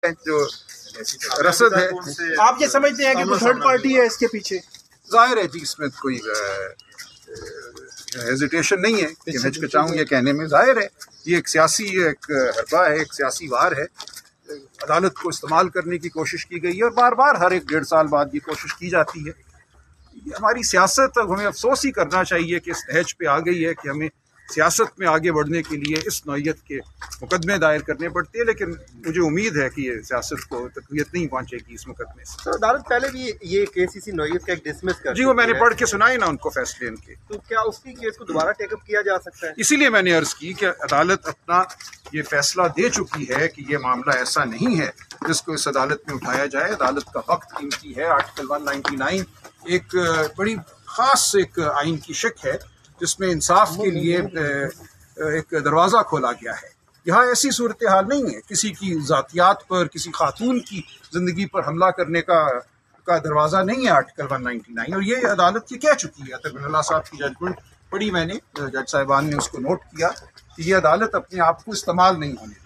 جو رسد ہے، آپ یہ سمجھتے ہیں کہ کوئی تھرڈ پارٹی ہے اس کے پیچھے؟ ظاہر ہے جی اس میں کوئی ہیزیٹیشن نہیں ہے کہ میں ہچکچاؤں یہ کہنے میں. ظاہر ہے یہ ایک سیاسی حربہ ہے، ایک سیاسی وار ہے. عدالت کو استعمال کرنے کی کوشش کی گئی ہے اور بار بار ہر ایک 1.5 سال بعد یہ کوشش کی جاتی ہے. یہ ہماری سیاست، ہمیں افسوس ہی کرنا چاہیے کہ اس نہج پہ آ گئی ہے کہ ہمیں سیاست میں آگے بڑھنے کے لیے اس نوعیت کے مقدمے دائر کرنے پڑتے ہیں، لیکن مجھے امید ہے کہ یہ سیاست کو تقویت نہیں پہنچے گی اس مقدمے سے. سر عدالت پہلے بھی یہ کیس اسی نوعیت کا ایک ڈسمس کر جی وہ میں نے پڑھ کے سنائے نا ان کو فیصلے ان کے. تو کیا اس کی کیس کو دوبارہ ٹیک اپ کیا جا سکتا ہے؟ اسی لیے میں نے عرض کی کہ عدالت اپنا یہ فیصلہ دے چکی ہے کہ یہ معاملہ ایسا نہیں ہے جس کو اس عدالت میں اٹھایا جائے. عدالت کا وقت قیمتی ہے. آرٹیکل 199 ایک بڑی خاص ایک آئین کی شق ہے جس میں انصاف کے لیے ایک دروازہ کھولا گیا ہے. یہاں ایسی صورتحال نہیں ہے کسی کی ذاتیات پر، کسی خاتون کی زندگی پر حملہ کرنے کا دروازہ نہیں ہے آرٹیکل 199. اور یہ عدالت یہ کہہ چکی ہے. تقویٰ اللہ صاحب کی ججمنٹ پڑھی میں نے، جج صاحبان نے اس کو نوٹ کیا کہ یہ عدالت اپنے آپ کو استعمال نہیں ہونے دے.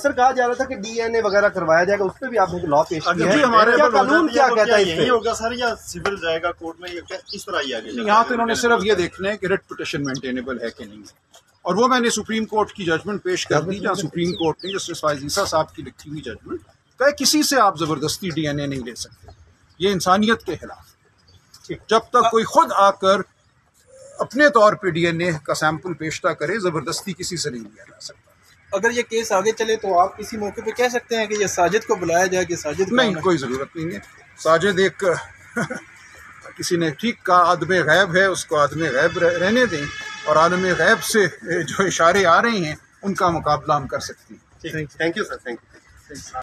سر کہا جا رہا تھا کہ ڈی این اے وغیرہ کروایا جائے گا، اس پہ بھی آپ نے لا پیش کیا ہے. جی ہمارے قانون کیا کہتا ہے؟ یہی ہوگا سر یا سول جائے گا کورٹ میں، اس طرح ہی آگے؟ یہاں تو انہوں نے صرف یہ دیکھنا ہے کہ ریٹ پٹیشن مینٹینیبل ہے کہ نہیں ہے. اور وہ میں نے سپریم کورٹ کی ججمنٹ پیش کر دی جہاں سپریم کورٹ نے جسٹس فائز عیسیٰ صاحب کی لکھی ہوئی ججمنٹ کہ کسی سے آپ زبردستی ڈی این اے نہیں لے سکتے. یہ انسانیت کے خلاف. جب تک کوئی خود آ کر اپنے طور پہ ڈی این اے کا سیمپل پیشتہ کرے، زبردستی کسی سے نہیں لیا جا سکتا. اگر یہ کیس آگے چلے تو آپ کسی موقع پہ کہہ سکتے ہیں کہ یہ ساجد کو بلایا جائے کہ ساجد نہیں، کوئی ضرورت نہیں ہے. ساجد ایک کسی نے ٹھیک کہا عالم غیب ہے، اس کو عالم غیب رہنے دیں، اور عالم غیب سے جو اشارے آ رہے ہیں ان کا مقابلہ ہم کر سکتے ہیں. Thank you sir, thank you.